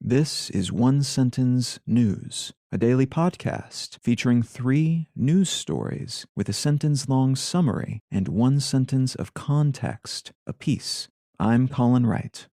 This is One Sentence News, a daily podcast featuring 3 news stories with a sentence-long summary and 1 sentence of context apiece. I'm Colin Wright.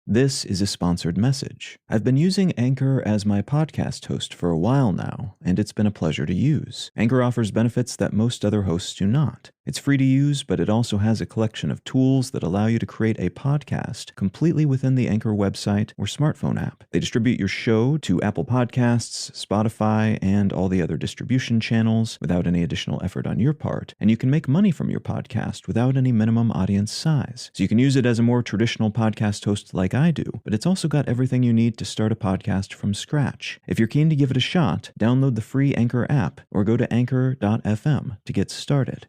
This is a sponsored message. I've been using Anchor as my podcast host for a while now, and it's been a pleasure to use. Anchor offers benefits that most other hosts do not. It's free to use, but it also has a collection of tools that allow you to create a podcast completely within the Anchor website or smartphone app. They distribute your show to Apple Podcasts, Spotify, and all the other distribution channels without any additional effort on your part, and you can make money from your podcast without any minimum audience size. So you can use it as a more traditional podcast host like I do, but it's also got everything you need to start a podcast from scratch. If you're keen to give it a shot, download the free Anchor app or go to anchor.fm to get started.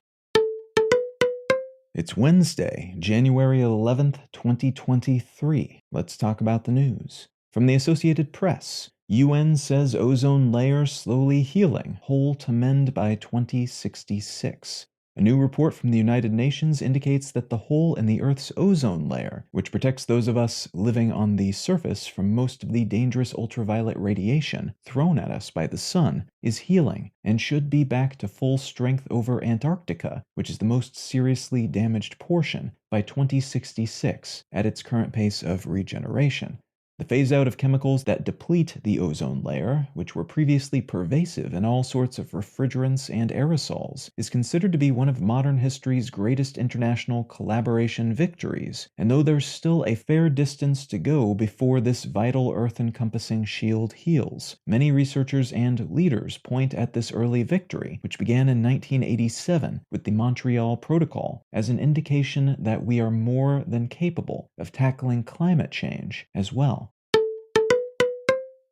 It's Wednesday, January 11th, 2023. Let's talk about the news. From the Associated Press, UN says ozone layer slowly healing, hole to mend by 2066. A new report from the United Nations indicates that the hole in the Earth's ozone layer, which protects those of us living on the surface from most of the dangerous ultraviolet radiation thrown at us by the sun, is healing and should be back to full strength over Antarctica, which is the most seriously damaged portion, by 2066 at its current pace of regeneration. The phase-out of chemicals that deplete the ozone layer, which were previously pervasive in all sorts of refrigerants and aerosols, is considered to be one of modern history's greatest international collaboration victories, and though there's still a fair distance to go before this vital Earth-encompassing shield heals, many researchers and leaders point at this early victory, which began in 1987 with the Montreal Protocol, as an indication that we are more than capable of tackling climate change as well.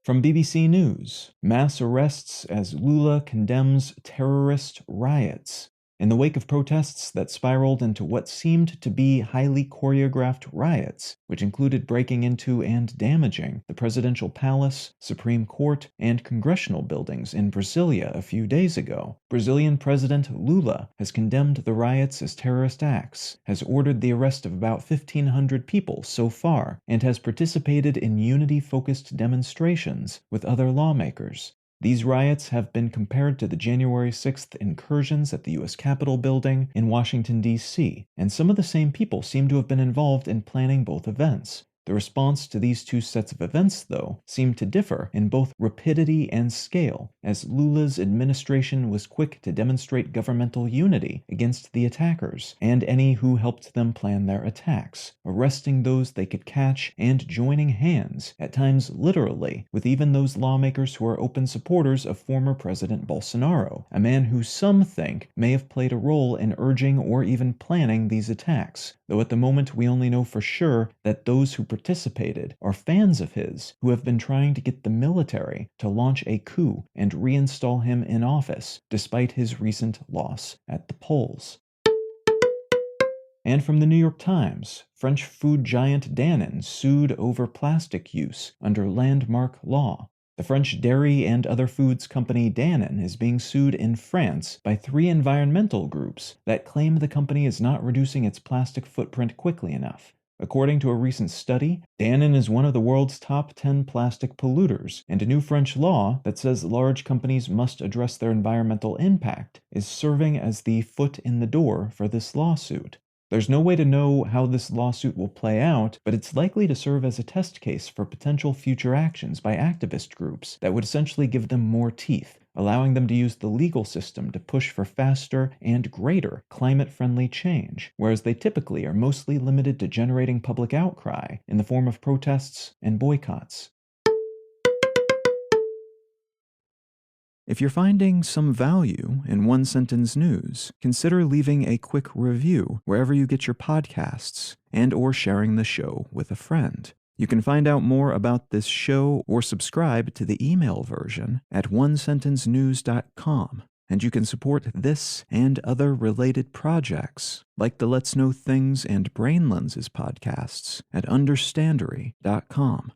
From BBC News, mass arrests as Lula condemns terrorist riots. In the wake of protests that spiraled into what seemed to be highly choreographed riots, which included breaking into and damaging the presidential palace, Supreme Court, and congressional buildings in Brasilia a few days ago, Brazilian President Lula has condemned the riots as terrorist acts, has ordered the arrest of about 1,500 people so far, and has participated in unity-focused demonstrations with other lawmakers. These riots have been compared to the January 6th incursions at the U.S. Capitol building in Washington, D.C., and some of the same people seem to have been involved in planning both events. The response to these two sets of events, though, seemed to differ in both rapidity and scale, as Lula's administration was quick to demonstrate governmental unity against the attackers and any who helped them plan their attacks, arresting those they could catch and joining hands, at times literally, with even those lawmakers who are open supporters of former President Bolsonaro, a man who some think may have played a role in urging or even planning these attacks, though at the moment we only know for sure that those who participated are fans of his who have been trying to get the military to launch a coup and reinstall him in office, despite his recent loss at the polls. And from the New York Times, French food giant Danone sued over plastic use under landmark law. The French dairy and other foods company Danone is being sued in France by 3 environmental groups that claim the company is not reducing its plastic footprint quickly enough. According to a recent study, Danone is one of the world's top 10 plastic polluters, and a new French law that says large companies must address their environmental impact is serving as the foot in the door for this lawsuit. There's no way to know how this lawsuit will play out, but it's likely to serve as a test case for potential future actions by activist groups that would essentially give them more teeth, allowing them to use the legal system to push for faster and greater climate-friendly change, whereas they typically are mostly limited to generating public outcry in the form of protests and boycotts. If you're finding some value in One Sentence News, consider leaving a quick review wherever you get your podcasts and/or sharing the show with a friend. You can find out more about this show or subscribe to the email version at onesentencenews.com, and you can support this and other related projects, like the Let's Know Things and Brain Lenses podcasts, at understandery.com.